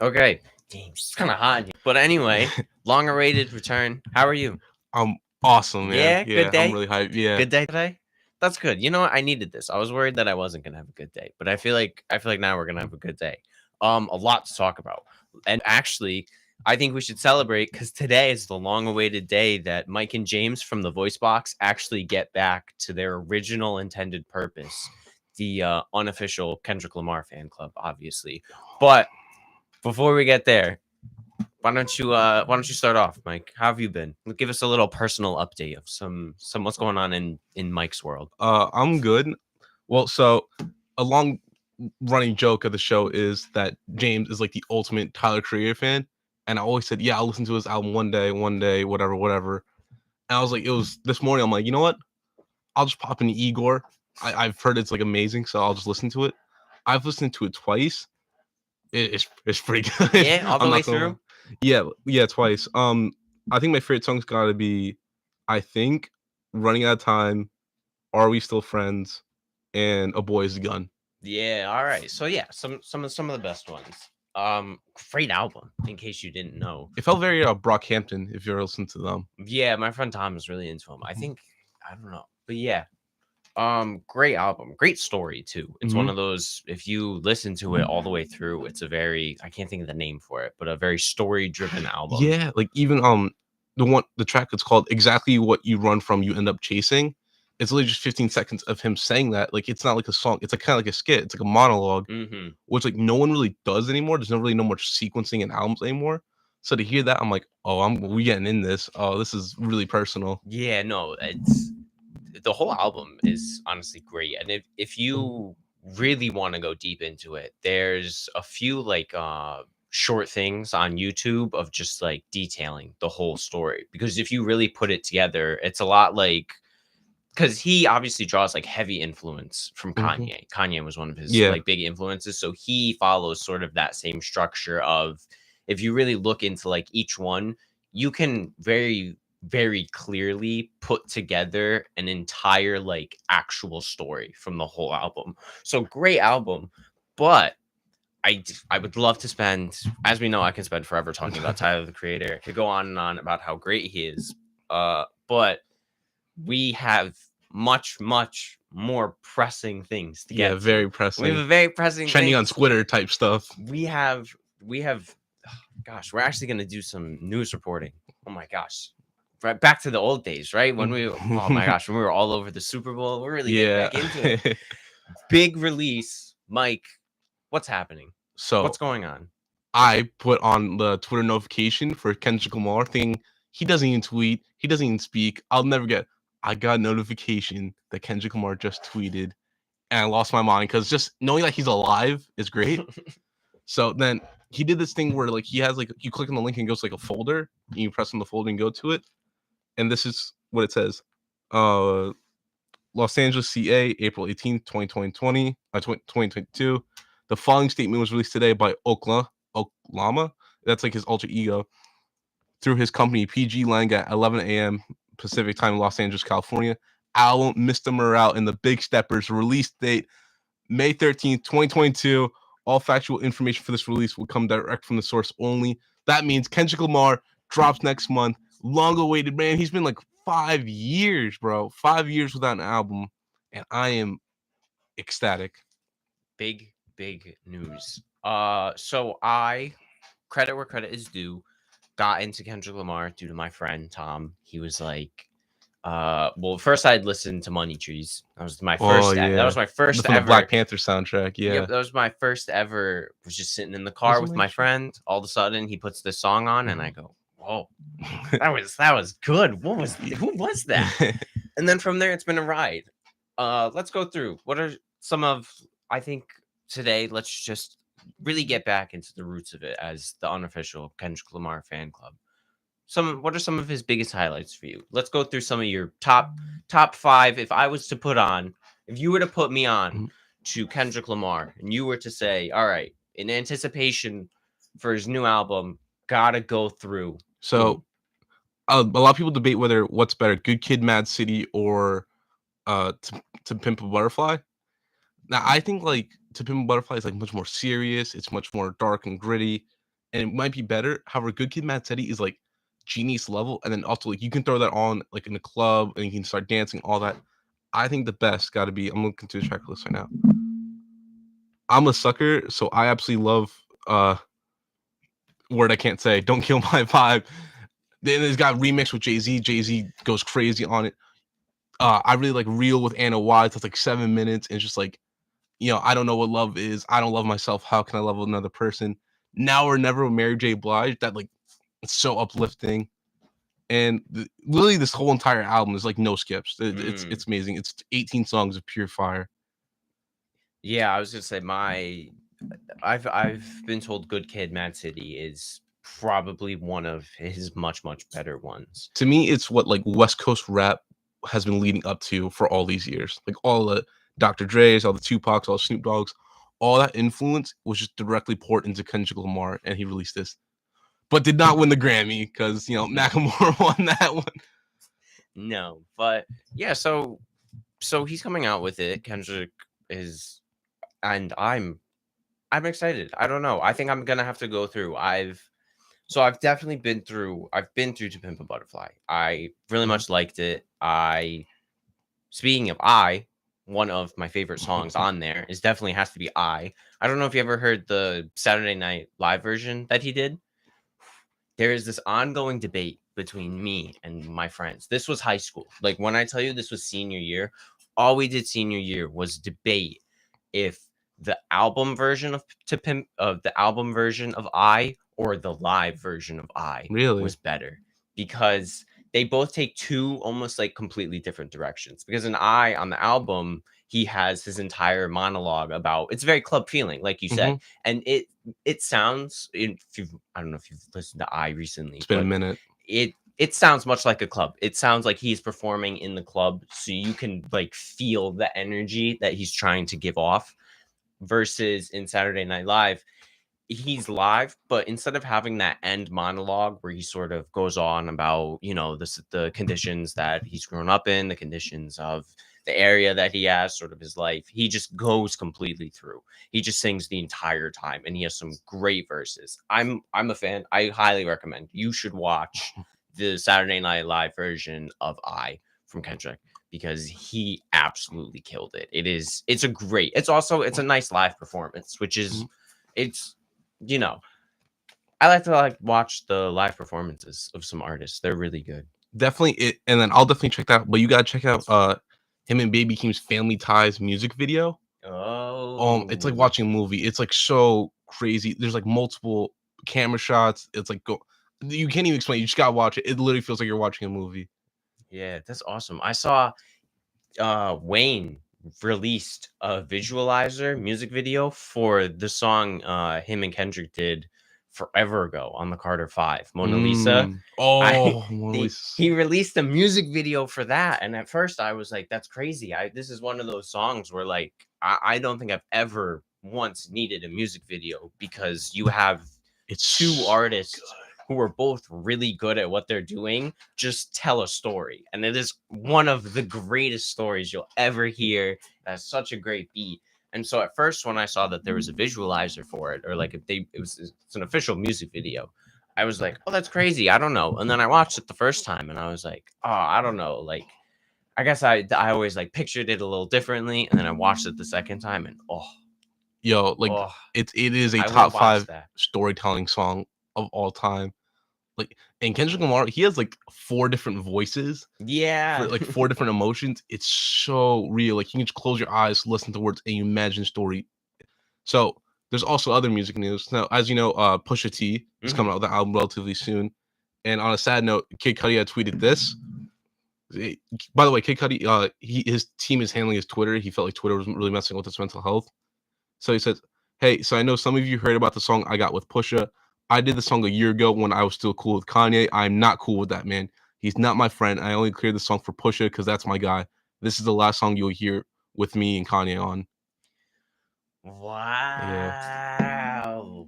Okay. Damn, it's kind of hot in here. But anyway, long-awaited return. How are you? I'm awesome, man. Yeah, good Yeah, I'm day. really hyped. Yeah. Good day today. That's good. You know what? I needed this. I was worried that I wasn't gonna have a good day, but I feel like now we're gonna have a good day. A lot to talk about, and actually, I think we should celebrate because today is the long-awaited day that Mike and James from the Voice Box actually get back to their original intended purpose, the unofficial Kendrick Lamar fan club, obviously. But before we get there, why don't you start off, Mike? How have you been? Give us a little personal update of some what's going on in Mike's world. I'm good. Well, so a long running joke of the show is that James is like the ultimate Tyler Creator fan, and I always said, "Yeah, I'll listen to his album one day, whatever, whatever." And I was like, it was this morning. I'm like, you know what? I'll just pop into Igor. I've heard it's like amazing, so I'll just listen to it. I've listened to it twice. It's pretty good. Yeah, all the I'm way not gonna lie. through. Yeah, twice. I think my favorite song's gotta be, I think, Running Out of Time, Are We Still Friends, and A Boy's Gun. Yeah, all right. So yeah, some of the best ones. Great album. In case you didn't know. It felt very Brockhampton, if you ever listened to them. Yeah, my friend Tom is really into him. I think I don't know, but yeah. Great album, great story too. It's one Mhm. of those, if you listen to it all the way through, it's a very, I can't think of the name for it, but a very story driven album. Yeah, like even the track that's called Exactly What You Run From You End Up Chasing. It's literally just 15 seconds of him saying that. Like it's not like a song, it's like kind of like a skit, it's like a monologue, Mm-hmm. which like no one really does anymore. There's no really no more sequencing in albums anymore. So to hear that, I'm like, oh, we getting in this. Oh, this is really personal. Yeah, no, it's the whole album is honestly great. And if you really want to go deep into it, there's a few like short things on YouTube of just like detailing the whole story. Because if you really put it together, it's a lot like, because he obviously draws like heavy influence from Mhm. Kanye. Kanye was one of his Yeah, like big influences. So he follows sort of that same structure of, if you really look into like each one, you can very, very clearly put together an entire like actual story from the whole album. So great album. But I would love to spend, as we know, I can spend forever talking about Tyler the Creator. I could go on and on about how great he is. But we have much, much more pressing things to yeah, get to. very We have pressing. a very pressing Trending on things. Twitter type stuff. We have gosh, we're actually gonna do some news reporting. Oh my gosh. Right back to the old days, right? When oh my gosh, when we were all over the Super Bowl, we're really getting Yeah. back into it. Big release, Mike. What's happening? What's So going on? I put on the Twitter notification for Kendrick Lamar thinking he doesn't even tweet, he doesn't even speak. I'll never get. I got a notification that Kendrick Lamar just tweeted, and I lost my mind because just knowing that he's alive is great. So then he did this thing where like he has like you click on the link and it goes to, like a folder, and you press on the folder and go to it, and this is what it says. Uh, Los Angeles, CA, April 18th, 2022. The following statement was released today by Oklama. That's like his alter ego through his company PG Lang at 11 a.m. Pacific time in Los Angeles, California. Album Mr. Morale and the Big Steppers release date May 13th, 2022. All factual information for this release will come direct from the source only. That means Kendrick Lamar drops next month. Long awaited, man. He's been like 5 years, bro. 5 years without an album. And I am ecstatic. Big news. So I, credit where credit is due, got into Kendrick Lamar due to my friend Tom. He was like, well, first I'd listened to Money Trees. That was my Oh, first. That was yeah. my first From the ever. Black Panther soundtrack. Yep, Yeah. that was my first ever. Was just sitting in the car Was it with my my trip? friend. All of a sudden, he puts this song on, and I go, "Whoa, that was good. What was who was that?" And then from there, it's been a ride. Let's go through. What are some of? I think today, let's just really get back into the roots of it as the unofficial Kendrick Lamar fan club. What are some of his biggest highlights for you? Let's go through some of your top five. If you were to put me on to Kendrick Lamar and you were to say, all right, in anticipation for his new album, gotta go through. So a lot of people debate whether what's better, Good Kid, Mad City, or to Pimp a Butterfly. Now I think like To Pimp a Butterfly is like much more serious. It's much more dark and gritty. and it might be better. However, Good Kid, Mad City is like genius level, and then also like you can throw that on like in a club and you can start dancing, all that. I think the best got to be. I'm looking through the track list right now. I'm a sucker, so I absolutely love word I can't say. Don't Kill My Vibe. Then it's got remixed with Jay-Z. Jay-Z goes crazy on it. I really like Real with Anna Wise. That's like 7 minutes. And it's just like, I don't know what love is. I don't love myself. How can I love another person? Now or Never with Mary J. Blige. That like, it's so uplifting. And literally this whole entire album is like no skips. It's amazing. It's 18 songs of pure fire. Yeah, I was gonna say I've been told Good Kid, Mad City is probably one of his much better ones. To me, it's what like West Coast rap has been leading up to for all these years. Like all the Dr. Dre's, all the Tupacs, all the Snoop Dogg's, all that influence was just directly poured into Kendrick Lamar, and he released this, but did not win the Grammy because Macklemore won that one. No, but yeah, so he's coming out with it. Kendrick is, and I'm excited. I don't know. I think I'm gonna have to go through. I've definitely been through. I've been through To Pimp a Butterfly. I really much liked it. Speaking of one of my favorite songs on there is definitely has to be I. I don't know if you ever heard the Saturday Night Live version that he did. There is this ongoing debate between me and my friends. This was high school. Like when I tell you this was senior year, all we did senior year was debate if the album version of the album version of I or the live version of I Really was better, because they both take two almost like completely different directions. Because an I on the album, he has his entire monologue about, it's very club feeling, like you said, and it sounds, I don't know if you've listened to I recently. It's been a minute. It sounds much like a club. It sounds like he's performing in the club, so you can like feel the energy that he's trying to give off. Versus in Saturday Night Live, he's live, but instead of having that end monologue where he sort of goes on about, the conditions that he's grown up in, the conditions of the area that he has, sort of his life, he just goes completely through. He just sings the entire time, and he has some great verses. I'm a fan. I highly recommend you should watch the Saturday Night Live version of I from Kendrick, because he absolutely killed it. It's a nice live performance, which is, I like to watch the live performances of some artists. They're really good. Definitely it, and then I'll definitely check that out. But you gotta check out him and Baby Keem's Family Ties music video. It's like watching a movie. It's like so crazy. There's like multiple camera shots. It's like you can't even explain. You just gotta watch it. It literally feels like you're watching a movie. Yeah, that's awesome. I saw Wayne released a visualizer music video for the song him and Kendrick did forever ago on the Carter 5, Mona Lisa. Mona Lisa. He released a music video for that, and at first I was like, that's crazy. This is one of those songs where like I don't think I've ever once needed a music video, because you have two artists who are both really good at what they're doing just tell a story, and it is one of the greatest stories you'll ever hear. That's such a great beat. And so at first, when I saw that there was a visualizer for it, or like it's an official music video, I was like, oh, that's crazy. I don't know. And then I watched it the first time, and I was like, oh, I don't know. Like, I guess I always like pictured it a little differently. And then I watched it the second time, and it is a top 5 storytelling song of all time. Like, and Kendrick Lamar, he has like 4 different voices. Yeah. For like 4 different emotions. It's so real. Like, you can just close your eyes, listen to words, and you imagine story. So there's also other music news. Now, as you know, Pusha T is coming out with an album relatively soon. And on a sad note, Kid Cudi had tweeted this. By the way, Kid Cudi, his team is handling his Twitter. He felt like Twitter was really messing with his mental health. So he says, hey, so I know some of you heard about the song I got with Pusha. I did the song a year ago when I was still cool with Kanye. I'm not cool with that, man. He's not my friend. I only cleared the song for Pusha because that's my guy. This is the last song you'll hear with me and Kanye on. Wow. Yeah.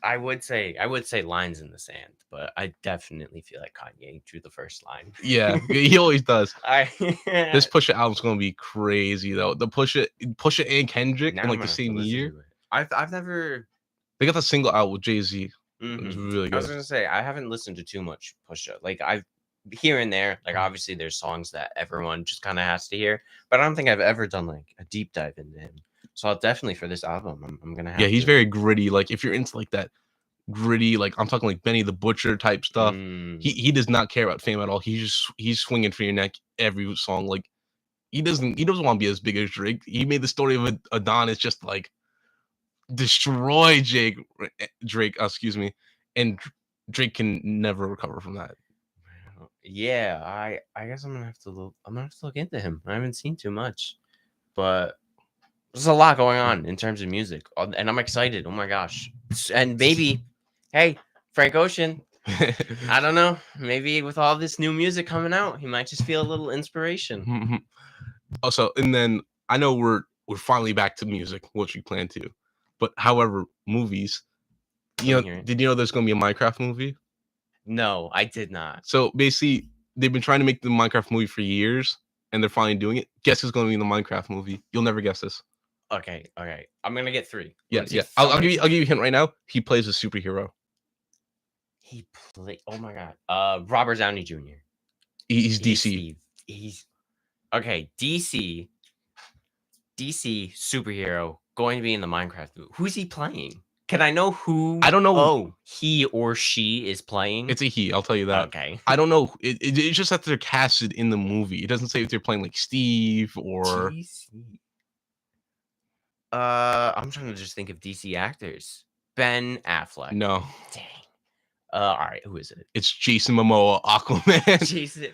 I would say lines in the sand, but I definitely feel like Kanye drew the first line. Yeah, he always does. This Pusha album's gonna be crazy though. The Pusha and Kendrick in like the same year. I've never. They got the single out with Jay-Z. It was Mhm. really I was good. gonna say I haven't listened to too much Pusha. Like I've here and there. Like obviously there's songs that everyone just kind of has to hear, but I don't think I've ever done like a deep dive into him. So I'll definitely for this album, I'm gonna Yeah, have he's to. very gritty. Like if you're into like that gritty, like I'm talking like Benny the Butcher type stuff. Mm, He does not care about fame at all. He's swinging for your neck every song. Like he doesn't want to be as big as Drake. He made the story of Adonis just like destroy Drake, excuse me, and Drake can never recover from that. yeah, I guess I'm gonna have to look. I'm gonna have to look into him. I haven't seen too much, but there's a lot going on in terms of music, and I'm excited. Oh my gosh! And maybe, hey, Frank Ocean. I don't know. Maybe with all this new music coming out, he might just feel a little inspiration. Also, and then I know we're finally back to music, which we plan to, but however, movies. Let me hear it. Did you know there's gonna be a Minecraft movie? No, I did not. So basically, they've been trying to make the Minecraft movie for years, and they're finally doing it. Guess who's going to be in the Minecraft movie? You'll never guess this. Okay, okay. I'm gonna get 3. Yeah, Let's see yeah. if I'll someone give you. I'll give you a hint right now. He plays a superhero. He played. Oh my god. Robert Downey Jr. He's He's DC. Steve. He's okay. DC superhero going to be in the Minecraft movie. Who's he playing? Can I know who? I don't know. Oh, he or she is playing. It's a he. I'll tell you that. Okay. I don't know. It's just that they're casted in the movie. It doesn't say if they're playing like Steve or. DC. I'm trying to just think of DC actors. Ben Affleck. No. Dang. All right. Who is it? It's Jason Momoa, Aquaman. Jason.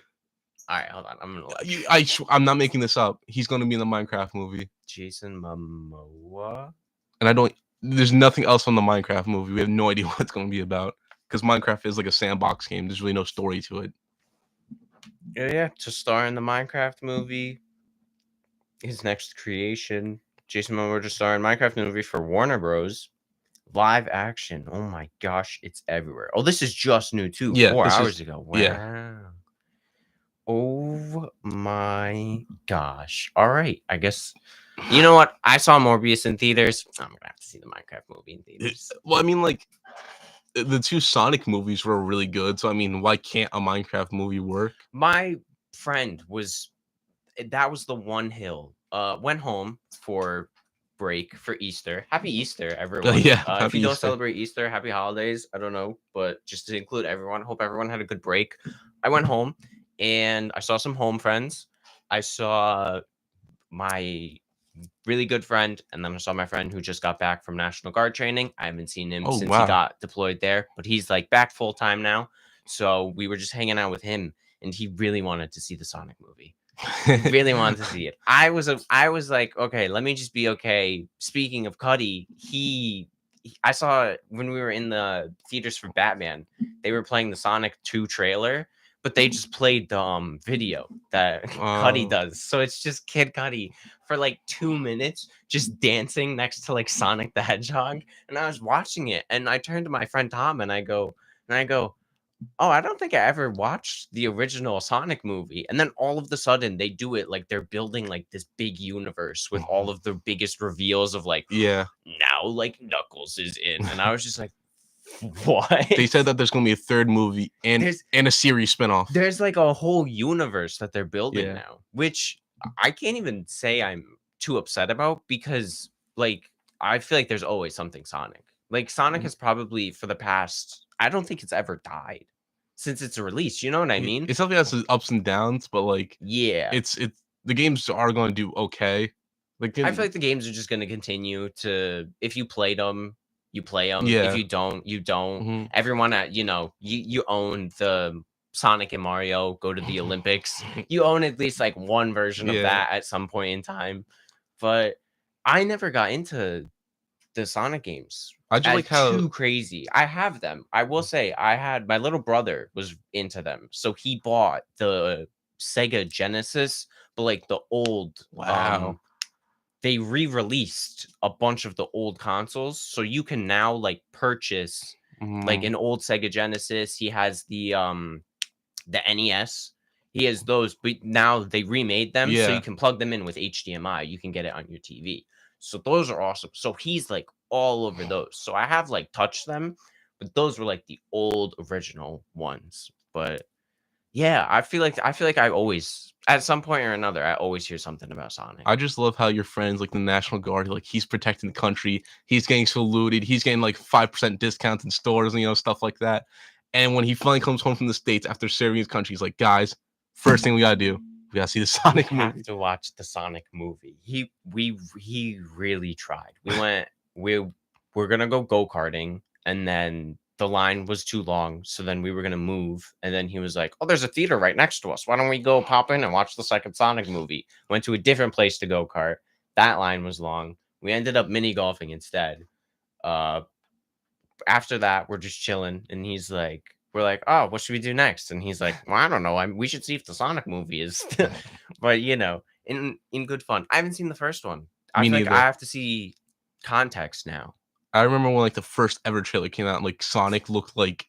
All right, hold on. I'm gonna look. I'm not making this up. He's going to be in the Minecraft movie, Jason Momoa. and I don't. There's nothing else on the Minecraft movie. We have no idea what it's going to be about because Minecraft is like a sandbox game. There's really no story to it. Yeah, to star in the Minecraft movie. His next creation, Jason Momoa to star in Minecraft movie for Warner Bros. Live action. Oh my gosh, it's everywhere. Oh, this is just new too. Yeah, 4 this hours is- ago. Wow. yeah. Oh my gosh. All right. I guess you know what? I saw Morbius in theaters. I'm gonna have to see the Minecraft movie in theaters. Well, I mean, like the two Sonic movies were really good. So I mean, why can't a Minecraft movie work? My friend that was the one hill. Went home for break for Easter. Happy Easter, everyone. Yeah, If happy you don't Easter. celebrate Easter, happy holidays. I don't know, but just to include everyone, hope everyone had a good break. I went home and I saw some home friends. I saw my really good friend, and then I saw my friend who just got back from National Guard training. I haven't seen him Oh, since wow. he got deployed there, but he's like back full time now. So we were just hanging out with him, and he really wanted to see the Sonic movie. Really wanted to see it. I was like, okay, let me just be okay. Speaking of Cuddy, I saw when we were in the theaters for Batman, they were playing the Sonic 2 trailer, but they just played the video that Cuddy does. So it's just Kid Cudi for like 2 minutes just dancing next to like Sonic the Hedgehog. And I was watching it and I turned to my friend Tom and I go, oh, I don't think I ever watched the original Sonic movie. And then all of the sudden they do it like they're building like this big universe with all of the biggest reveals of like, Yeah. now like Knuckles is in. And I was just like, what? They said that there's going to be a third movie and a series spinoff. There's like a whole universe that they're building Yeah. now, which I can't even say I'm too upset about because like I feel like there's always something Sonic. Like Sonic has probably for the past, I don't think it's ever died since its release. You know what I mean? It's something that's ups and downs, but like Yeah, it's the games are going to do okay. Like I feel like the games are just going to continue to. If you played them, you play them. Yeah. If you don't, you don't. Mhm. Everyone at you own the Sonic and Mario go to the Olympics. You own at least like one version of Yeah. that at some point in time. But I never got into the Sonic games. I just like how too crazy. I have them. I will say I had my little brother was into them, so he bought the Sega Genesis, but like the old. Wow. They re-released a bunch of the old consoles, so you can now like purchase like an old Sega Genesis. He has the NES. He has those, but now they remade them so Yeah. you can plug them in with HDMI. You can get it on your TV. So those are awesome. So he's like all over those. So I have like touched them, But those were like the old original ones. But yeah, I feel like I always, at some point or another, I always hear something about Sonic. I just love how your friends, like the National Guard, like he's protecting the country. He's getting saluted. He's getting like 5% discounts in stores, stuff like that. And when he finally comes home from the States after serving his country, he's like, guys, first thing we gotta do, we gotta see the We Sonic have movie. to watch the Sonic movie. He really tried. We're gonna go karting, and then the line was too long, so then we were gonna move, and then he was like, "Oh, there's a theater right next to us. Why don't we go pop in and watch the second Sonic movie?" Went to a different place to go kart. That line was long. We ended up mini golfing instead. Uh, After that, we're just chilling, and we're like, "Oh, what should we do next?" And he's like, "Well, I don't know. We should see if the Sonic movie is," but in good fun. I haven't seen the first one. I Me feel like I neither. have to see context now. I remember when like the first ever trailer came out, like Sonic looked like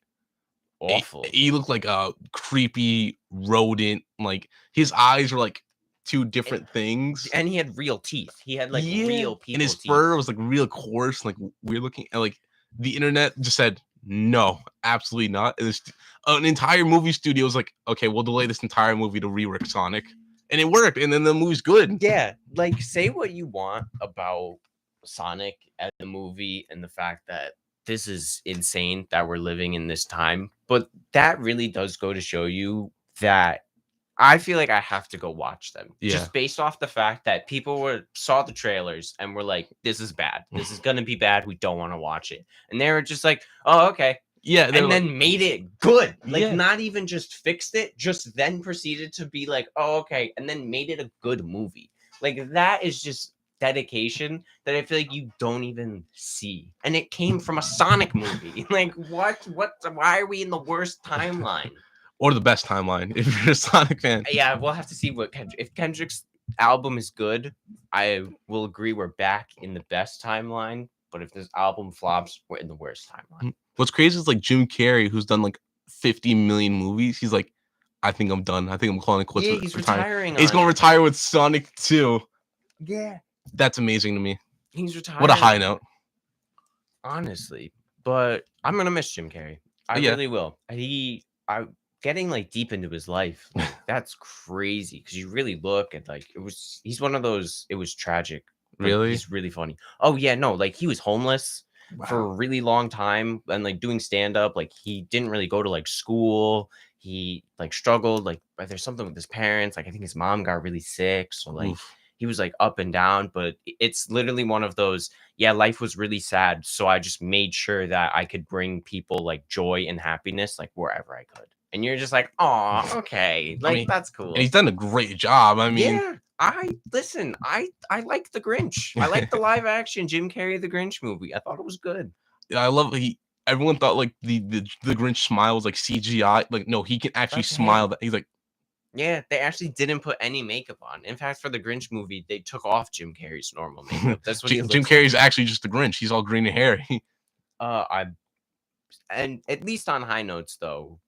Awful. he looked like a creepy rodent. Like his eyes were like two different things. And he had real teeth. He had like Yeah, real people and his teeth. fur was like real coarse, like weird looking. And like the internet just said no, absolutely not. It was an entire movie studio was like, okay, we'll delay this entire movie to rework Sonic, and it worked. And then the movie's good. Yeah, like say what you want about Sonic as a movie and the fact that this is insane that we're living in this time, but that really does go to show you that I feel like I have to go watch them. Yeah. Just based off the fact that people saw the trailers and were like, "This is bad. This is gonna be bad. We don't want to watch it." And they were just like, "Oh, okay." Yeah, And then made it good. Like Yeah. not even just fixed it, just then proceeded to be like, "Oh, okay," and then made it a good movie. Like that is just dedication that I feel like you don't even see. And it came from a Sonic movie. Like what why are we in the worst timeline? or the best timeline if you're a Sonic fan. Yeah, we'll have to see what if Kendrick's album is good, I will agree we're back in the best timeline. But if this album flops, we're in the worst timeline. What's crazy is like Jim Carrey, who's done like 50 million movies. He's like, I think I'm done. I think I'm calling it quits. Yeah, with he's retiring. retiring. He's gonna retire with Sonic 2. Yeah, That's amazing to me. he's retiring. What a high note. Honestly, but I'm gonna miss Jim Carrey. I Yeah. really will. I getting like deep into his life. Like, that's crazy because you really look at like he's one of those. It was tragic. But Really? he's really funny. Oh yeah, no, like he was homeless for a Wow. really long time and like doing stand up. Like he didn't really go to like school. He like struggled. Like there's something with his parents. Like I think his mom got really sick. So like Oof. he was like up and down. But it's literally one of those. Yeah, life was really sad. So I just made sure that I could bring people like joy and happiness like wherever I could. And you're just like, oh, okay, like mean, that's cool. And he's done a great job. I mean, Yeah, I like the Grinch. I like the live action Jim Carrey the Grinch movie. I thought it was good. I love everyone thought like the Grinch smile was like CGI. Like, no, he can actually That's smile. him. That he's like, Yeah, they actually didn't put any makeup on. In fact, for the Grinch movie, they took off Jim Carrey's normal makeup. That's what he Jim looks Carrey's actually just the Grinch. He's all green and hairy. and at least on high notes though,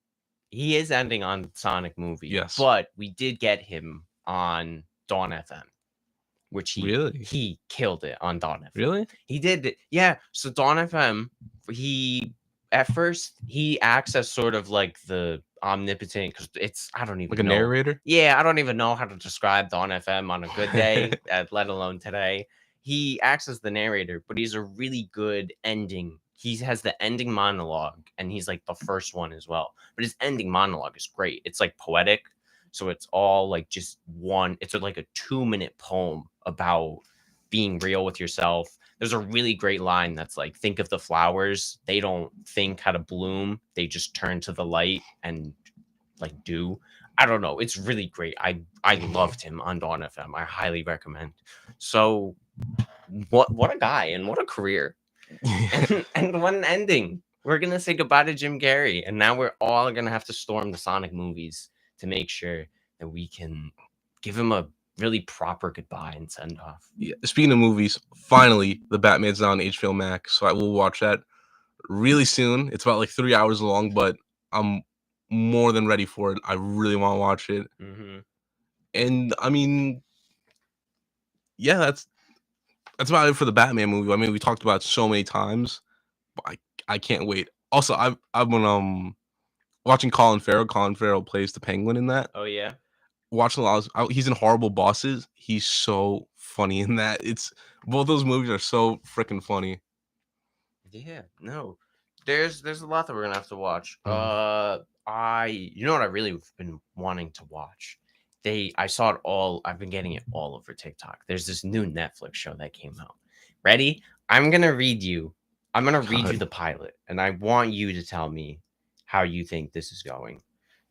he is ending on Sonic movie. Yes. But we did get him on Dawn FM, which he killed it on Dawn FM. Really? He did it. Yeah. So Dawn FM, at first he acts as sort of like the omnipotent because I don't even Like a know. narrator? Yeah, I don't even know how to describe Dawn FM on a good day, let alone today. He acts as the narrator, but he's a really good ending. He has the ending monologue, and he's like the first one as well. But his ending monologue is great. It's like poetic. So it's all like just it's like a 2-minute poem about being real with yourself. There's a really great line that's like, think of the flowers. They don't think how to bloom. They just turn to the light and like do. I don't know. It's really great. I loved him on Dawn FM. I highly recommend. So what a guy and what a career. and what an ending. We're going to say goodbye to Jim Carrey. And now we're all going to have to storm the Sonic movies to make sure that we can give him a really proper goodbye and send off. Yeah. Speaking of movies, finally the Batman's on HBO Max, so I will watch that really soon. It's about like 3 hours long, but I'm more than ready for it. I really want to watch it. Mm-hmm. And I mean, yeah, that's about it for the Batman movie. I mean, we talked about it so many times, but I can't wait. Also, I've been watching Colin Farrell. Colin Farrell plays the Penguin in that. Oh yeah. Watching a lot. He's in Horrible Bosses. He's so funny in that. It's both those movies are so freaking funny. Yeah. No. There's a lot that we're gonna have to watch. Mhm. You know what I really have been wanting to watch. I saw it all. I've been getting it all over TikTok. There's this new Netflix show that came out. Ready? I'm gonna read you God. the pilot, and I want you to tell me how you think this is going.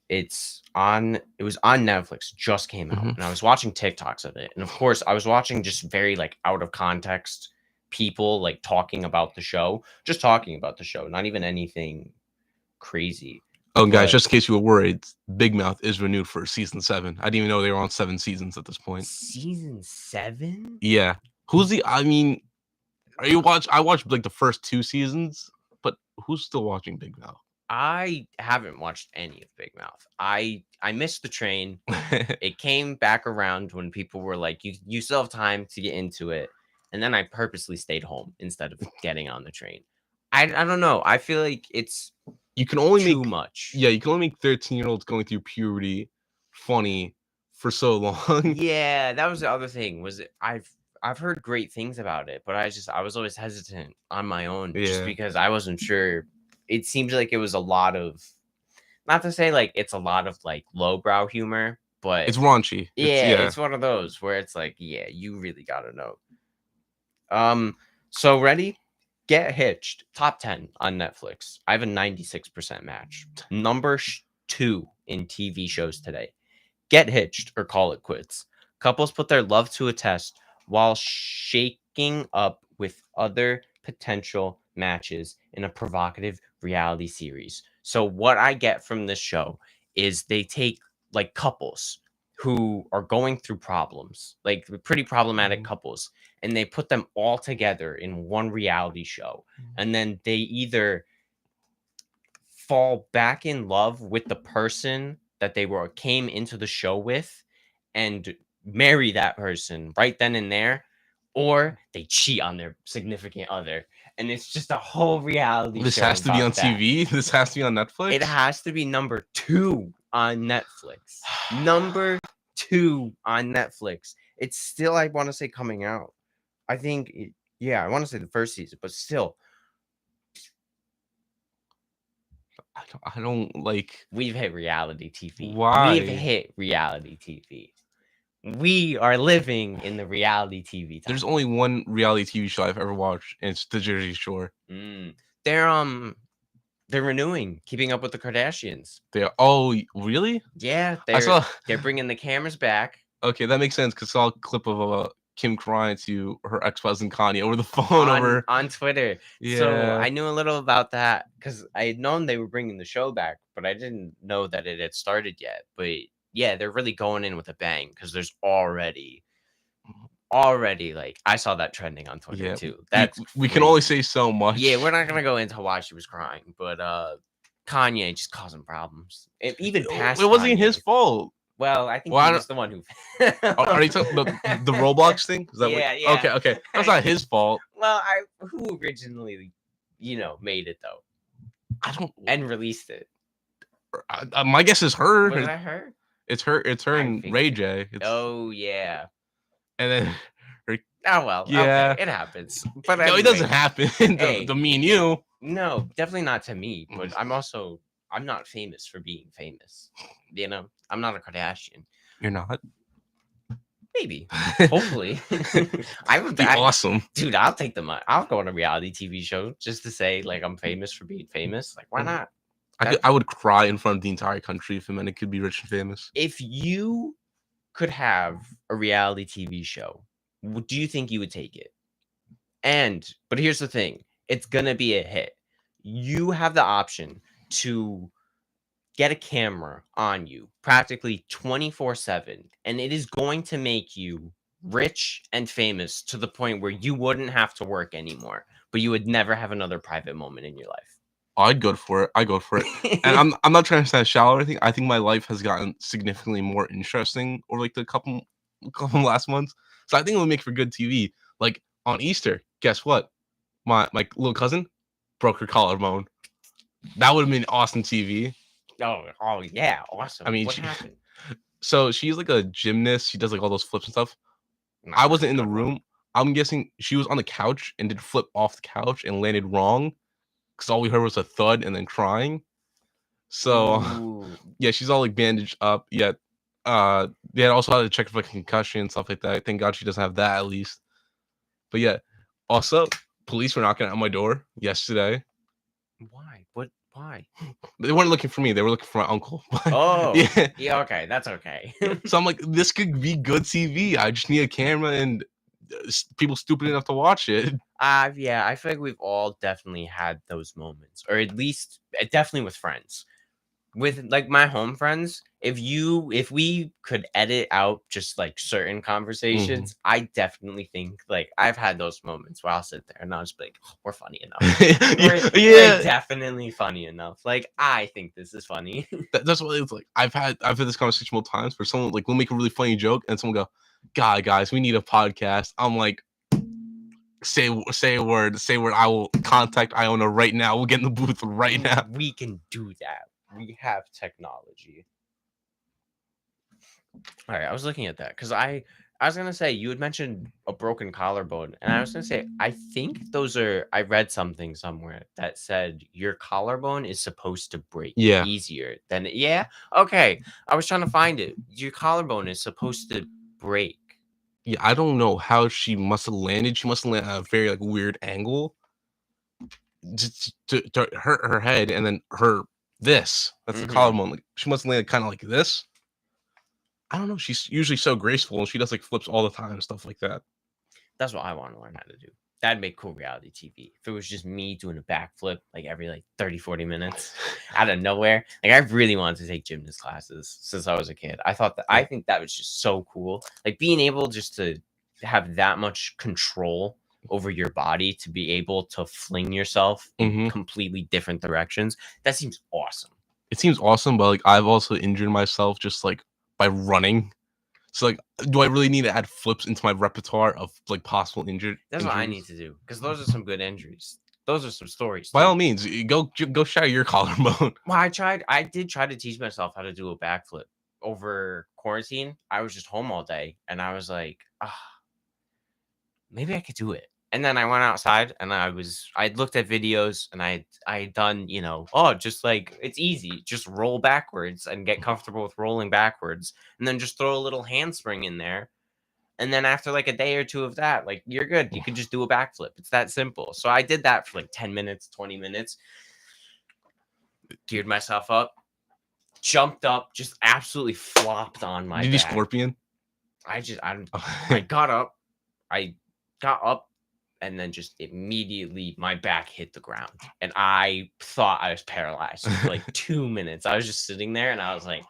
It was on Netflix, just came out, Mhm. and I was watching TikToks of it. And of course, I was watching just very like out of context people like talking about the show, just talking about the show, not even anything crazy. Oh, guys, But just in case you were worried, Big Mouth is renewed for season 7. I didn't even know they were on 7 seasons at this point. season 7? Yeah. I mean, I watched like the first 2 seasons, but who's still watching Big Mouth? I haven't watched any of Big Mouth. I missed the train. It came back around when people were like, you still have time to get into it. And then I purposely stayed home instead of getting on the train. I don't know. I feel like it's You can only too make much. you can only make 13-year-olds going through puberty funny for so long. Yeah, that was the other thing. I've heard great things about it, but I was always hesitant on my own just Yeah. because I wasn't sure. It seems like it was a lot of, not to say like it's a lot of like lowbrow humor, but It's raunchy. yeah, it's one of those where it's like, yeah, you really gotta know. So ready? Get Hitched, top 10 on Netflix. I have a 96% match. Number 2 in TV shows today. Get Hitched or Call It Quits. Couples put their love to a test while shaking up with other potential matches in a provocative reality series. So what I get from this show is they take like couples who are going through problems, like pretty problematic Mhm. couples, and they put them all together in one reality show. And then they either fall back in love with the person that they came into the show with and marry that person right then and there, or they cheat on their significant other, and it's just a whole reality This show has to be on about that. TV. This has to be on Netflix. It has to be number 2 on Netflix. Number 2 on Netflix. It's still, I want to say, coming out. I think yeah, I want to say the first season, but still, I don't like we've hit reality TV. We've why. hit reality TV. We are living in the reality TV time. There's only one reality TV show I've ever watched, and it's The Jersey Shore. They're renewing Keeping Up with the Kardashians. Really? Yeah, I saw. they're bringing the cameras back. Okay, that makes sense because I saw a clip of Kim crying to her ex-husband Kanye over the phone over. On Twitter. So Yeah. I knew a little about that because I had known they were bringing the show back, but I didn't know that it had started yet. But yeah, they're really going in with a bang because there's already like I saw that trending on Twitter Yeah. too. We, That's we can only say crazy. so much. Yeah, we're not gonna go into why she was crying, but Kanye just causing problems. Even past It wasn't his Kanye. fault. Well, I think Well, he I was don't, the one who. are you talking the Roblox thing? Is that what? Yeah, yeah. Okay. That's not his fault. Well, who originally, made it though I don't. and released it? My guess is her. Was that her? It's her. It's her I and think. Ray J. Oh yeah. And then. Oh well. Yeah. Okay, it happens. But No, anyway, it doesn't happen. Hey, to me and you. no, definitely not to me. But I'm not famous for being famous. I'm not a Kardashian. You're not. Maybe. Hopefully. I would be awesome. Dude, I'll take the money. I'll go on a reality TV show just to say like I'm famous for being famous. Like, why not? I would cry in front of the entire country if a man could be rich and famous. If you could have a reality TV show, do you think you would take it? But here's the thing. It's going to be a hit. You have the option to get a camera on you practically 24/7, and it is going to make you rich and famous to the point where you wouldn't have to work anymore, but you would never have another private moment in your life. I'd go for it. And I'm not trying to sound shallow or anything. I think my life has gotten significantly more interesting over like the couple last months. So I think it would make for good TV. Like on Easter, guess what? My little cousin broke her collarbone. That would have been awesome TV. Oh yeah, awesome. I mean, What happened? so she's like a gymnast. She does like all those flips and stuff. I Nice, wasn't in the good one. room. I'm guessing she was on the couch and did flip off the couch and landed wrong because all we heard was a thud and then crying. So Ooh, yeah, she's all like bandaged up. Yet, they also had to check for like concussion and stuff like that. Thank God she doesn't have that at least. But yeah, also police were knocking at my door yesterday. why? What? Why? They weren't looking for me. They were looking for my uncle. But Oh, yeah, yeah. Okay, that's okay. so I'm like, this could be good TV. I just need a camera and people stupid enough to watch it. Yeah, I feel like we've all definitely had those moments, or at least definitely with friends. With like my home friends, if we could edit out just like certain conversations, I definitely think like I've had those moments where I'll sit there and I'll just be like, "Oh, we're funny enough. We're Yeah, definitely funny enough. Like I think this is funny." that's what it's like. I've had this conversation multiple times where someone like will make a really funny joke and someone go, "God, guys, we need a podcast." I'm like, say a word, say a word. I will contact Iona right now. We'll get in the booth right now. We can do that. We have technology. All right, I was looking at that because I was gonna say you had mentioned a broken collarbone, and I was gonna say I think those are. I read something somewhere that said your collarbone is supposed to break Yeah, easier than yeah. Okay, I was trying to find it. Your collarbone is supposed to break. yeah. I don't know how she must have landed. She must have landed at a very like weird angle just to hurt her head, and then her this. That's the Hmm. collarbone. Like she must have landed kind of like this. I don't know. She's usually so graceful, and she does like flips all the time, stuff like that. That's what I want to learn how to do. That'd make cool reality TV. If it was just me doing a backflip like every like 30, 40 minutes out of nowhere. Like I really wanted to take gymnast classes since I was a kid. I think that was just so cool. Like being able just to have that much control over your body to be able to fling yourself in Mhm. completely different directions. That seems awesome. It seems awesome, but like I've also injured myself just like by running. So like, do I really need to add flips into my repertoire of like possible That's what I need injuries? to do because those are some good injuries. Those are some stories By all too. means, go shatter your collarbone. Well, I did try to teach myself how to do a backflip over quarantine. I was just home all day and I was like, ah, maybe I could do it. And then I went outside and I looked at videos and I had done, oh, just like it's easy. Just roll backwards and get comfortable with rolling backwards and then just throw a little handspring in there. And then after like a day or two of that, like you're good. You could just do a backflip. It's that simple. So I did that for like 10 minutes, 20 minutes, geared myself up, jumped up, just absolutely flopped on my Did you back. scorpion? I got up, and then just immediately my back hit the ground, and I thought I was paralyzed for like 2 minutes. I was just sitting there, and I was like,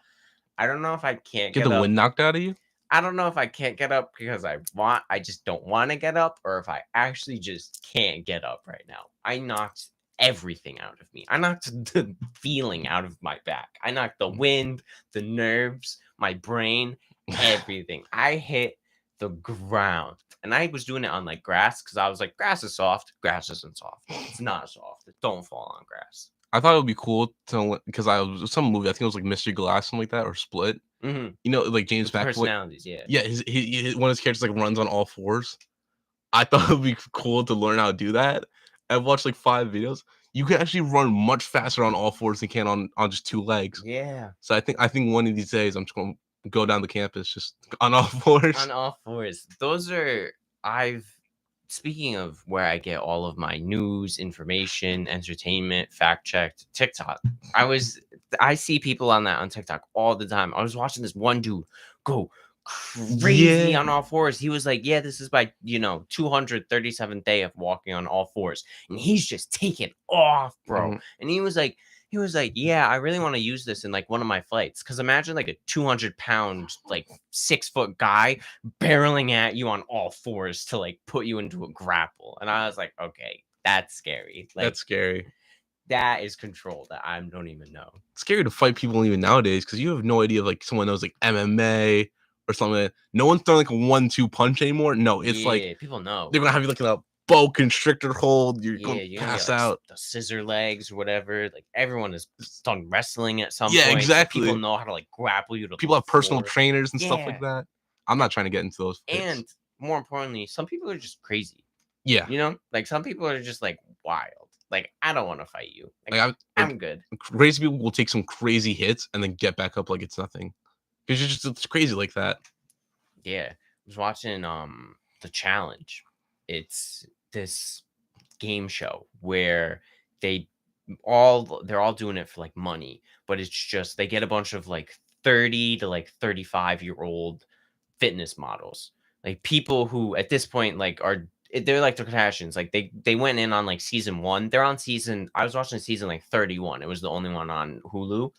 I don't know if I can't Get get the up. wind knocked out of you? I don't know if I can't get up because I just don't want to get up, or if I actually just can't get up right now. I knocked everything out of me. I knocked the feeling out of my back. I knocked the wind, the nerves, my brain, everything. I hit the ground. And I was doing it on like grass because I was like, grass is soft. Grass isn't soft. It's not soft. Don't fall on grass. I thought it would be cool to because I was some movie. I think it was like Mystery Glass, something like that, or Split. Hmm. You know, like James With the McAvoy. personalities, yeah. Yeah, one of his characters like runs on all fours. I thought it would be cool to learn how to do that. I've watched like 5 videos. You can actually run much faster on all fours than you can on just 2 legs. Yeah. So I think one of these days I'm just gonna go down the campus just on all fours. On all fours. Those are I've speaking of where I get all of my news, information, entertainment, fact checked, TikTok. I see people on TikTok all the time. I was watching this one dude go crazy Yeah. on all fours. He was like, yeah, this is my 237th day of walking on all fours. And he's just taking off, bro. Mhm. And he was like, yeah, I really want to use this in like one of my flights. Cause imagine like a 200-pound, like 6-foot guy barreling at you on all fours to like put you into a grapple. And I was like, okay, that's scary. Like That's scary. that is control that I don't even know. It's scary to fight people even nowadays because you have no idea if like someone knows like MMA or something. No one's throwing like a 1-2 punch anymore. No, it's like Yeah, people know. they're gonna have you like in a boa constrictor hold. You're Yeah, going to you're gonna get pass like out. the scissor legs or whatever. Like everyone has done wrestling at some Yeah, point, so people exactly. know how to like grapple you to People the have personal floor. trainers and stuff Yeah, like that. I'm not trying to get into those fits. and more importantly, some people are just crazy. Yeah, You know, like some people are just like wild. Like I don't want to fight you. Like like I'm good. crazy people will take some crazy hits and then get back up like it's nothing. Because it's crazy like that. Yeah, I was watching the challenge. It's this game show where they they're all doing it for like money, but it's just they get a bunch of like 30 to like 35-year-old fitness models, like people who at this point like are they're like the Kardashians. Like they went in on like season 1. They're on season I was watching season like 31. It was the only one on Hulu.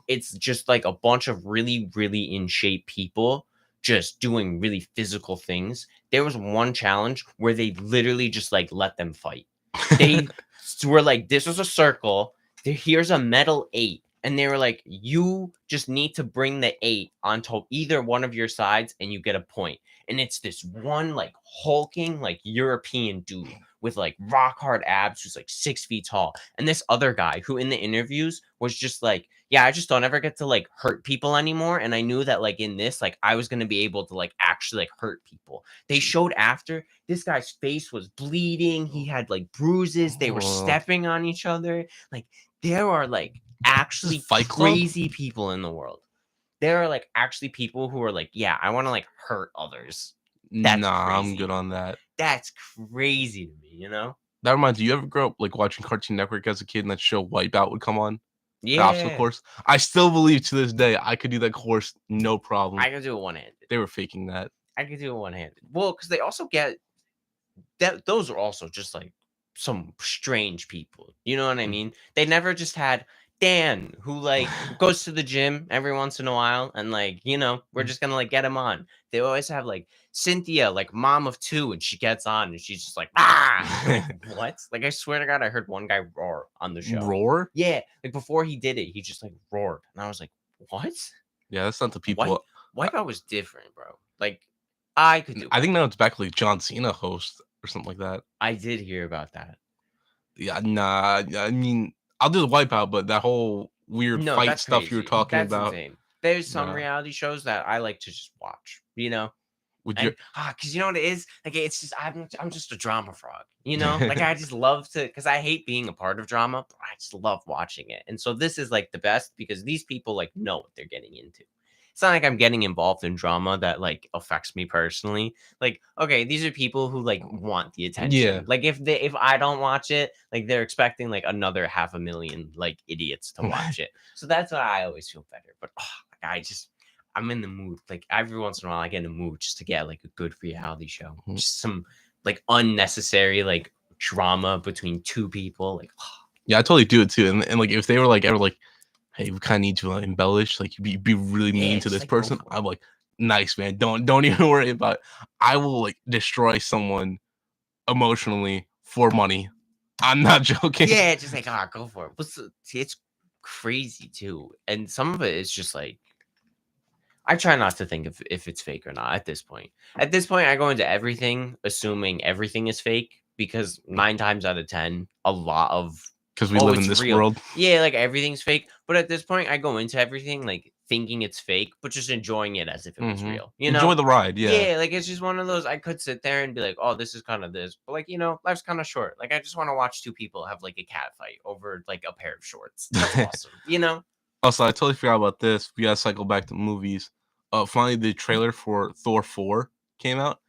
It's just like a bunch of really, really in shape people just doing really physical things. There was one challenge where they literally just like let them fight. They were like, this was a circle. Here's a metal 8. And they were like, you just need to bring the 8 onto either one of your sides and you get a point. And it's this one like hulking, like European dude with like rock hard abs who's like 6 feet tall. And this other guy who in the interviews was just like, yeah, I just don't ever get to like hurt people anymore. And I knew that like in this, like I was gonna be able to like actually like hurt people. They showed after this guy's face was bleeding, he had like bruises, they were stepping on each other. Like there are like actually Fight Club? crazy people in the world. There are like actually people who are like, yeah, I want to like hurt others. That's Nah, I'm crazy. good on that. That's crazy to me, you know? That reminds you ever grow up like watching Cartoon Network as a kid and that show Wipeout would come on? The obstacle Yeah. course. I still believe to this day I could do that course no problem. I could do it one-handed. They were faking that. I could do it one-handed. Well, because they also get that those are also just like some strange people. You know what I Mm. mean? They never just had Dan who like goes to the gym every once in a while and like, you know, we're just gonna like get him on. They always have like Cynthia, like mom of 2, and she gets on and she's just like, ah, like, what? Like I swear to God, I heard one guy roar on the show. Roar? Yeah, like before he did it, he just like roared. And I was like, what? Yeah, that's not the people. Wipeout was different, bro. Like I could do I think Wipeout. now it's back like John Cena host or something like that. I did hear about that. Yeah, nah. I mean, I'll do the Wipeout, but that whole weird No, fight that's stuff you were crazy. talking That's about. insane. There's some Nah. reality shows that I like to just watch, you know? Would you? And because you know what it is? Like it's just I'm just a drama frog, you know? Like I just love to because I hate being a part of drama, but I just love watching it. And so this is like the best because these people like know what they're getting into. It's not like I'm getting involved in drama that like affects me personally. Like, okay, these are people who like want the attention. Yeah. Like if I don't watch it, like they're expecting like another 500,000 like idiots to watch it. So that's why I always feel better. But like, I'm in the mood. Like every once in a while, I get in the mood just to get like a good reality show. Mhm. Just some like unnecessary like drama between two people. Like, Yeah, I totally do it too. And like if they were like ever like, hey, we kind of need to embellish, like be really mean yeah, to just, this like, go person. for it. I'm like, nice man. Don't even worry about it. I will like destroy someone emotionally for money. I'm not joking. Yeah, just like go for it. It's crazy too, and some of it is just like I try not to think if it's fake or not at this point. At this point, I go into everything assuming everything is fake because 9 times out of 10, a lot of Because we live in it's this real. world. Yeah, like everything's fake. But at this point, I go into everything like thinking it's fake, but just enjoying it as if it was Mhm. real. You Enjoy know? the ride. Yeah. Yeah, like it's just one of those I could sit there and be like, oh, this is kind of this. But like, you know, life's kind of short. Like I just want to watch two people have like a cat fight over like a pair of shorts. That's awesome. You know? Also, I totally forgot about this. We gotta cycle back to movies. Finally, the trailer for Thor 4 came out.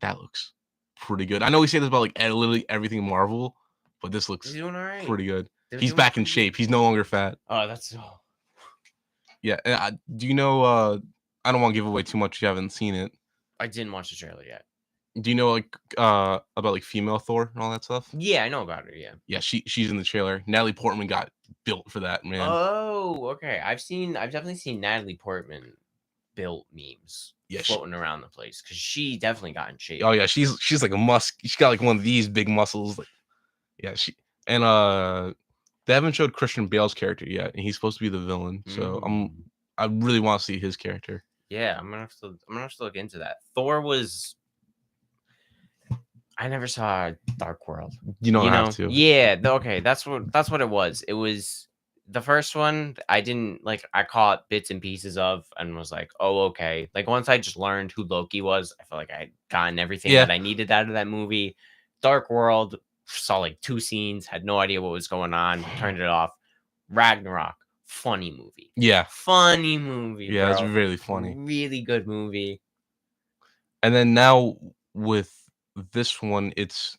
That looks pretty good. I know we say this about like literally everything Marvel, but this looks He's doing all right. pretty good. They're He's doing back in pretty shape. good. He's no longer fat. Oh, that's Yeah. And do you know? I don't want to give away too much. You haven't seen it. I didn't watch the trailer yet. Do you know like about like female Thor and all that stuff? Yeah, I know about her. Yeah. Yeah, she's in the trailer. Natalie Portman got built for that, man. Oh, okay. I've definitely seen Natalie Portman built memes Yeah, floating around the place because she definitely got in shape. Oh yeah, she's like a she's got like one of these big muscles. Like, yeah, they haven't showed Christian Bale's character yet, and he's supposed to be the villain. So I really want to see his character. Yeah, I'm gonna have to look into that. Thor was I never saw Dark World. You don't have to. Yeah. Okay, that's what it was. It was the first one. I didn't like. I caught bits and pieces of, and was like, oh, okay. Like once I just learned who Loki was, I felt like I had gotten everything Yeah. that I needed out of that movie. Dark World, saw like 2 scenes, had no idea what was going on, turned it off. Ragnarok, funny movie. Yeah. Funny movie, Yeah, bro. it's really funny. Really good movie. And then now with this one, it's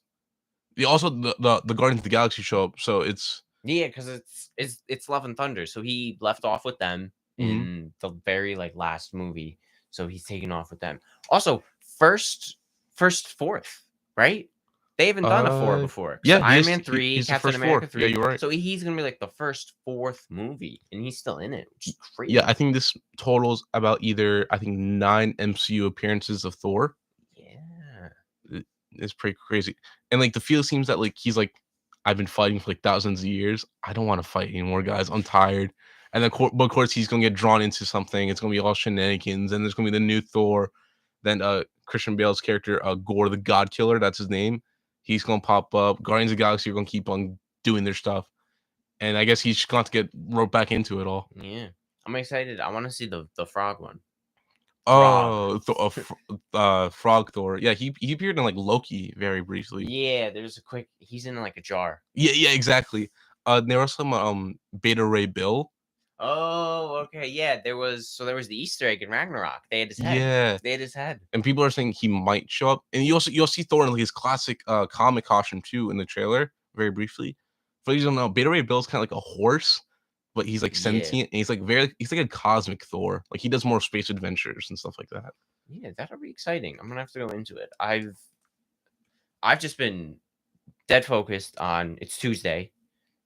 also the Guardians of the Galaxy show up, so it's Yeah, because it's Love and Thunder. So he left off with them in the very like last movie. So he's taking off with them. Also, first fourth, right? They haven't done a 4 before. 'Cause yeah, Iron Man 3, he's the Captain first America 4. 3. Yeah, you're right. So he's gonna be like the first fourth movie, and he's still in it, which is crazy. Yeah, I think this totals about either 9 MCU appearances of Thor. Yeah. It's pretty crazy. And like the feel seems that like he's like, I've been fighting for like thousands of years. I don't want to fight anymore, guys. I'm tired. And then, but of course, he's gonna get drawn into something. It's gonna be all shenanigans. And there's gonna be the new Thor. Then Christian Bale's character, Gore the God Killer, that's his name. He's gonna pop up. Guardians of the Galaxy are gonna keep on doing their stuff. And I guess he's just going to get roped back into it all. Yeah. I'm excited. I want to see the frog one. Oh, Frog Thor. Yeah, he appeared in like Loki very briefly. Yeah, there's he's in like a jar. Yeah, exactly. There was some Beta Ray Bill. Oh, okay. Yeah, there was the Easter egg in Ragnarok. They had his head. Yeah. They had his head. And people are saying he might show up. And you'll see Thor in like his classic comic costume too in the trailer, very briefly. But you don't know, Beta Ray Bill's kind of like a horse, but he's like sentient and he's like a cosmic Thor. Like he does more space adventures and stuff like that. Yeah, that'll be exciting. I'm gonna have to go into it. I've just been dead focused on it's Tuesday,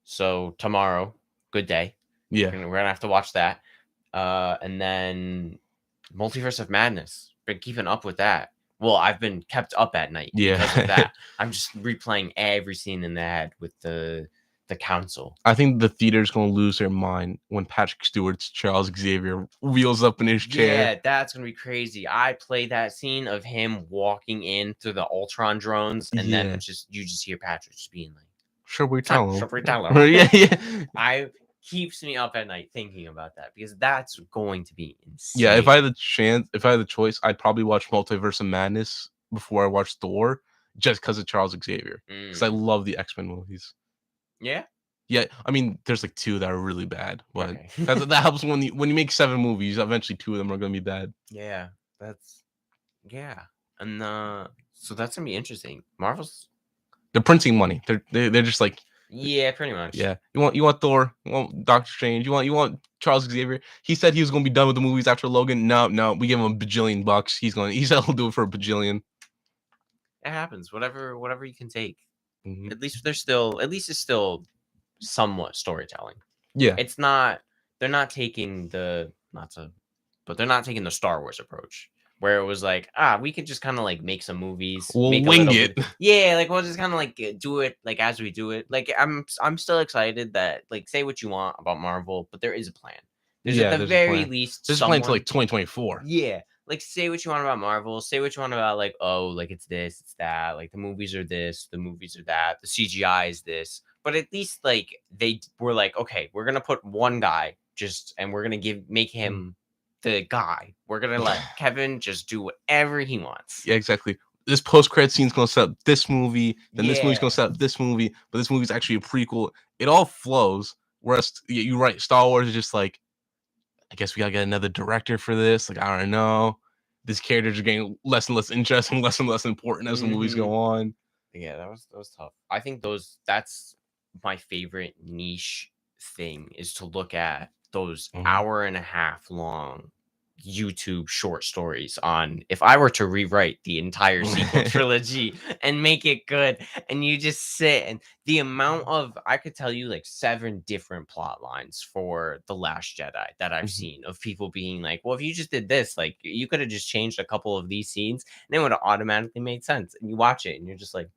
so tomorrow, good day. Yeah, we're gonna have to watch that. And then Multiverse of Madness. Been keeping up with that. Well, I've been kept up at night because of that. I'm just replaying every scene in the head with the council. I think the theater's gonna lose their mind when Patrick Stewart's Charles Xavier wheels up in his chair. Yeah, that's gonna be crazy. I play that scene of him walking in through the Ultron drones, and then you just hear Patrick just being like, "Sure, we tell him." Yeah. Keeps me up at night thinking about that because that's going to be insane. Yeah, if I had the choice, I'd probably watch Multiverse of Madness before I watch Thor, just because of Charles Xavier. Because I love the X-Men movies. Yeah. Yeah, I mean, there's like 2 that are really bad, but that helps when you make 7 movies. Eventually, 2 of them are gonna be bad. Yeah, and so that's gonna be interesting. Marvel's they're printing money. They're just like pretty much. Yeah, you want Thor, you want Doctor Strange, you want Charles Xavier. He said he was gonna be done with the movies after Logan. No, we give him $1 bajillion. He said he'll do it for $1 bajillion. It happens. Whatever you can take. At least it's still somewhat storytelling. Yeah, it's not. They're not taking the Star Wars approach where it was like, we could just kind of like make some movies, we'll wing it. Yeah, like we'll just kind of like do it like as we do it. Like I'm still excited that like say what you want about Marvel, but there is a plan. There's at the very least there's a plan to like 2024. Yeah, like say what you want about Marvel, say what you want about like like it's this, it's that, like the movies are this, the movies are that, the CGI is this. But at least like they were like, okay, we're gonna put one guy and we're gonna make him the guy. We're gonna let Kevin just do whatever he wants. Yeah, exactly. This post-credit scene's gonna set up this movie, then this movie's gonna set up this movie, but this movie's actually a prequel. It all flows. Whereas you're right, Star Wars is just like, I guess we gotta get another director for this. Like, I don't know. These characters are getting less and less interesting, less and less important as the movies go on. Yeah, that was tough. I think that's my favorite niche thing is to look at those hour and a half long YouTube short stories on if I were to rewrite the entire sequel trilogy and make it good, and you just sit and the amount of I could tell you like 7 different plot lines for The Last Jedi that I've seen of people being like, well, if you just did this, like you could have just changed a couple of these scenes and it would have automatically made sense. And you watch it and you're just like,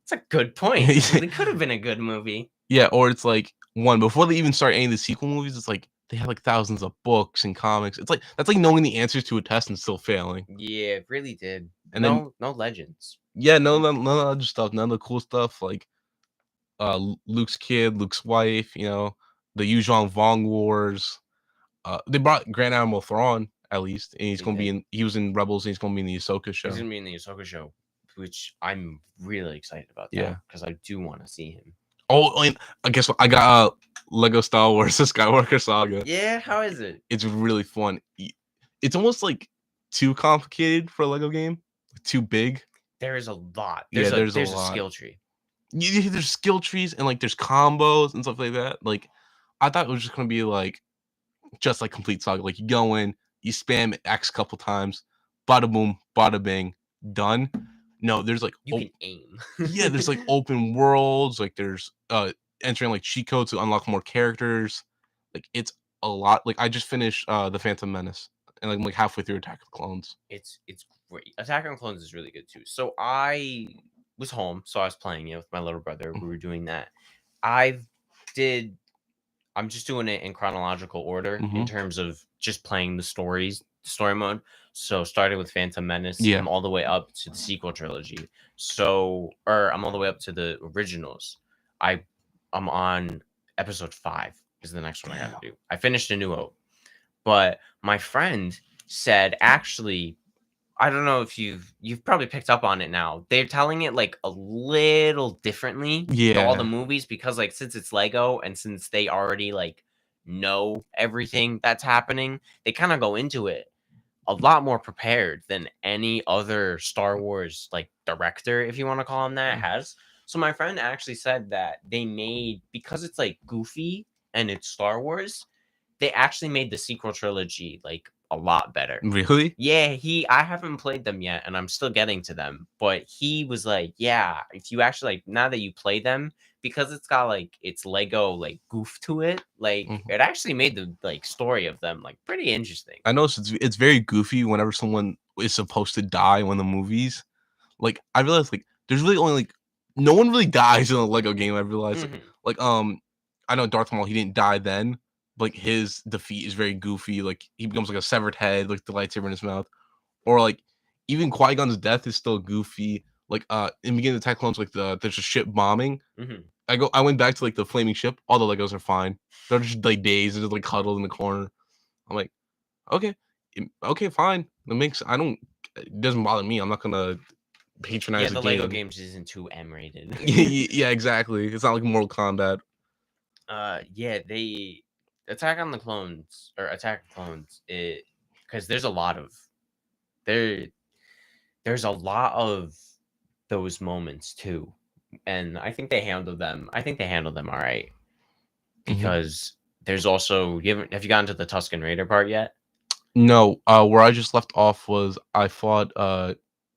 it's a good point. It could have been a good movie. Yeah, or it's like before they even start any of the sequel movies, it's like they have like thousands of books and comics. It's like knowing the answers to a test and still failing. Yeah, it really did. And no legends. Yeah, none of the other stuff, none of the cool stuff like Luke's kid, Luke's wife, the Yuzhong Vong Wars. They brought Grand Admiral Thrawn at least, and he's They gonna be did. in. He was in Rebels, and he's gonna be in the Ahsoka He's show. gonna be in the Ahsoka show, which I'm really excited about Yeah. that because I do want to see him. Oh, and I guess what I got Lego Star Wars: The Skywalker Saga. Yeah, how is it? It's really fun. It's almost like too complicated for a Lego game, too big. There is a lot. Yeah, There's a a lot. skill tree. There's skill trees and like there's combos and stuff like that. Like I thought it was just gonna be like just like complete saga. Like you go in, you spam X couple times, bada boom, bada bing, done. No, there's like You can aim. yeah, there's like open worlds. Like there's entering like cheat codes to unlock more characters. Like it's a lot. Like I just finished the Phantom Menace and I'm like halfway through Attack of the Clones. It's great. Attack on Clones is really good too. So I was home, so I was playing it with my little brother. We were doing that. I'm just doing it in chronological order in terms of just playing the story mode. So starting with Phantom Menace, Yeah. I'm all the way up to the sequel trilogy. Or I'm all the way up to the originals. I'm on episode 5 is the next one I got to do. I finished A New Hope, but my friend said actually, I don't know if you've probably picked up on it now. They're telling it like a little differently in all the Yeah. movies because like since it's Lego and since they already like know everything that's happening, they kind of go into it a lot more prepared than any other Star Wars like director, if you want to call him that, has. So my friend actually said that they made, because it's like goofy and it's Star Wars, they actually made the sequel trilogy like a lot better. Really? Yeah, I haven't played them yet and I'm still getting to them, but he was like, yeah, if you actually like now that you play them, because it's got like it's Lego like goof to it, like it actually made the like story of them like pretty interesting. I know it's very goofy whenever someone is supposed to die in one of the movies. Like I realized like there's really only like no one really dies in a Lego game. I realized like I know Darth Maul, he didn't die then, but like his defeat is very goofy. Like he becomes like a severed head, like the lightsaber in his mouth, or like even Qui-Gon's death is still goofy. Like in the beginning of Attack of the Clones, like there's a ship bombing. I went back to like the flaming ship. All the Legos are fine. They're just like dazed, they're just like cuddled in the corner. I'm like, okay, okay, fine. It doesn't bother me. I'm not gonna patronize the the Lego game. games isn't too M-rated. Yeah, exactly. It's not like Mortal Kombat. They Attack on the Clones or Attack of Clones, it because there's a lot of there's a lot of those moments too, and I think they handled them. I think they handled them all right because there's also have you gotten to the Tusken Raider part yet? No, where I just left off was I fought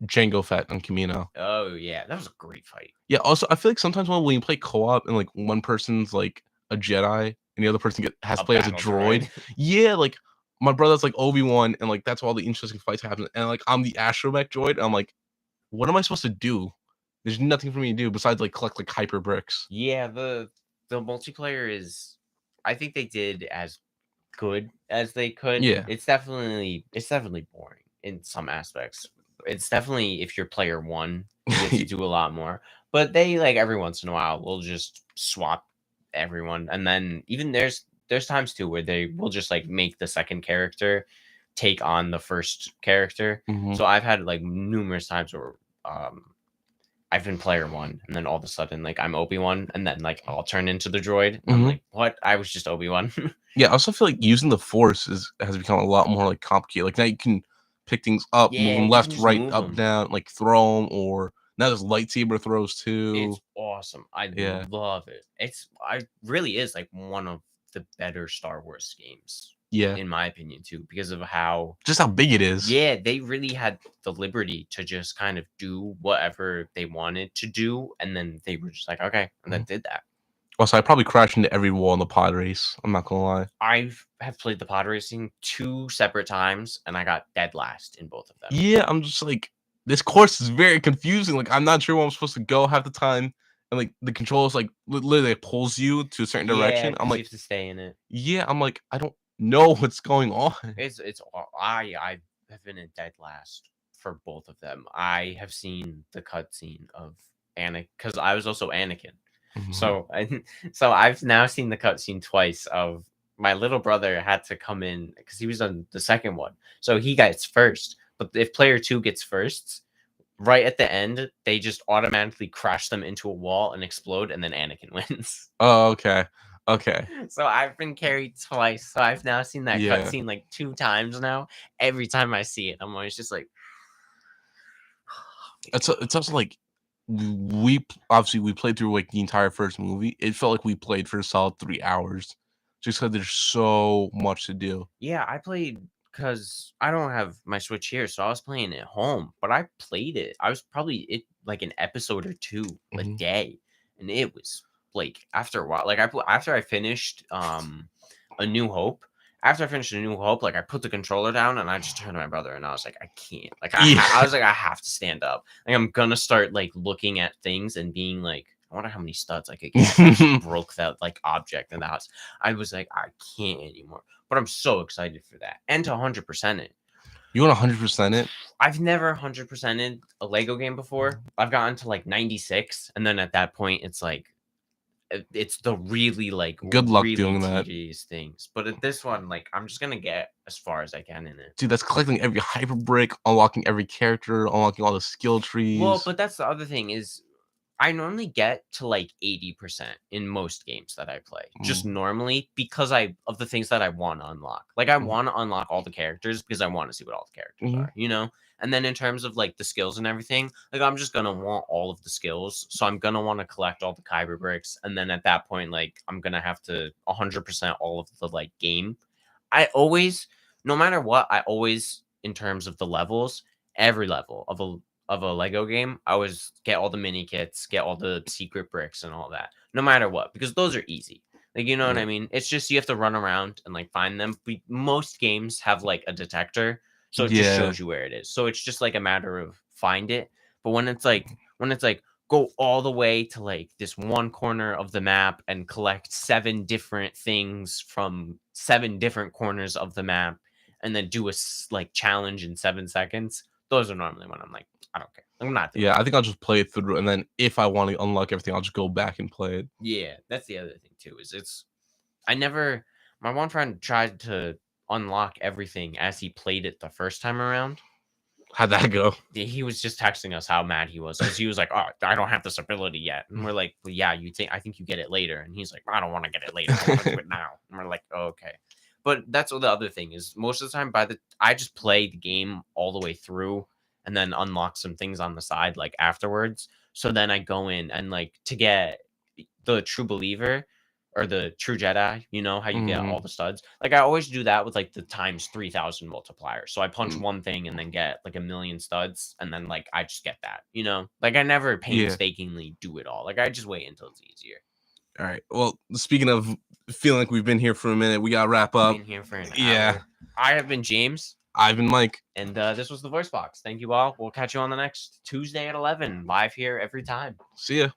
Jango Fett on Kamino. Oh yeah, that was a great fight. Yeah, also I feel like sometimes when you play co-op and like one person's like a Jedi and the other person has to play as a battle droid. Yeah, like my brother's like Obi-Wan and like that's where all the interesting fights happen. And like I'm the astromech droid. And I'm like, what am I supposed to do? There's nothing for me to do besides like collect like hyper bricks. Yeah, the multiplayer is, I think they did as good as they could. Yeah. It's definitely boring in some aspects. It's definitely, if you're player one, you get to do a lot more. But they like every once in a while will just swap everyone, and then even there's times too where they will just like make the second character take on the first character. So I've had like numerous times where I've been player one, and then all of a sudden, like I'm Obi-Wan, and then like I'll turn into the droid. I'm like, what? I was just Obi-Wan. Yeah, I also feel like using the Force has become a lot more like complicated. Like now you can pick things up, move them left, right, up, down, like throw them, or now there's lightsaber throws too. It's awesome. I love it. It really is like one of the better Star Wars games. Yeah, in my opinion too, because of how big it is. Yeah, they really had the liberty to just kind of do whatever they wanted to do, and then they were just like, okay, and then did that. Also, I probably crashed into every wall in the pod race. I'm not gonna lie. I have played the pod racing 2 separate times, and I got dead last in both of them. Yeah, I'm just like, this course is very confusing. Like, I'm not sure where I'm supposed to go half the time, and like the controls like literally pulls you to a certain direction. I'm like, you have to stay in it. Yeah, I'm like, I don't know what's going on. I have been in dead last for both of them. I have seen the cutscene of Anakin because I was also Anakin. So so I've now seen the cutscene twice of my little brother had to come in because he was on the second one. So he gets first. But if player 2 gets first, right at the end, they just automatically crash them into a wall and explode, and then Anakin wins. Oh, okay. Okay. So I've been carried twice. So I've now seen that Yeah. cutscene like 2 times now. Every time I see it, I'm always just like, It's also like we obviously we played through like the entire first movie. It felt like we played for a solid 3 hours, just because there's so much to do. yeah, I played because I don't have my Switch here, so I was playing at home. But I played it. I was probably like an episode or 2 a Mhm. day, and it was like after a while. Like after I finished A New Hope. After I finished A New Hope, like I put the controller down and I just turned to my brother and I was like, I can't. Like I was like, I have to stand up. Like I'm gonna start like looking at things and being like, I wonder how many studs I could get if I just broke that like object in the house. I was like, I can't anymore. But I'm so excited for that. And to 100% it. You want 100% it? I've never 100%ed a Lego game before. I've gotten to like 96, and then at that point it's like it's the really like Good luck really doing that. tedious things. But at this one, like I'm just gonna get as far as I can in it. Dude, that's collecting every hyper brick, unlocking every character, unlocking all the skill trees. Well, but that's the other thing is I normally get to like 80% in most games that I play. Just normally because of the things that I want to unlock. Like I want to unlock all the characters because I want to see what all the characters are, you know? And then in terms of like the skills and everything, like I'm just gonna want all of the skills. So I'm gonna want to collect all the kyber bricks. And then at that point, like I'm gonna have to 100% all of the like game. I always, no matter what, I always in terms of the levels, every level of a Lego game, I always get all the mini kits, get all the secret bricks and all that, no matter what, because those are easy. Like, you know what I mean? It's just you have to run around and like find them. Most games have like a detector, so it just shows you where it is. So it's just like a matter of find it. But when it's like go all the way to like this one corner of the map and collect 7 different things from 7 different corners of the map and then do a like challenge in 7 seconds, those are normally when I'm like, I don't care. I'm not doing I think I'll just play it through, and then if I want to unlock everything, I'll just go back and play it. Yeah, that's the other thing too. I never. My one friend tried to unlock everything as he played it the first time around. How'd that go? He was just texting us how mad he was because he was like, "Oh, I don't have this ability yet," and we're like, "Well, yeah, I think you get it later," and he's like, "I don't want to get it later. I want to do it now," and we're like, oh, "Okay." But that's what the other thing is. Most of the time, I just play the game all the way through and then unlock some things on the side like afterwards. So then I go in and like to get the true believer or the true Jedi, you know how you get all the studs. Like I always do that with like the times 3,000 multiplier. So I punch one thing and then get like 1,000,000 studs, and then like I just get that, you know. Like I never painstakingly do it all. Like I just wait until it's easier. All right. Well, speaking of feeling like we've been here for a minute, we gotta wrap up. Been here for an hour. I have been James. I've been Mike. And this was the Voice Box. Thank you all. We'll catch you on the next Tuesday at 11, live here every time. See ya.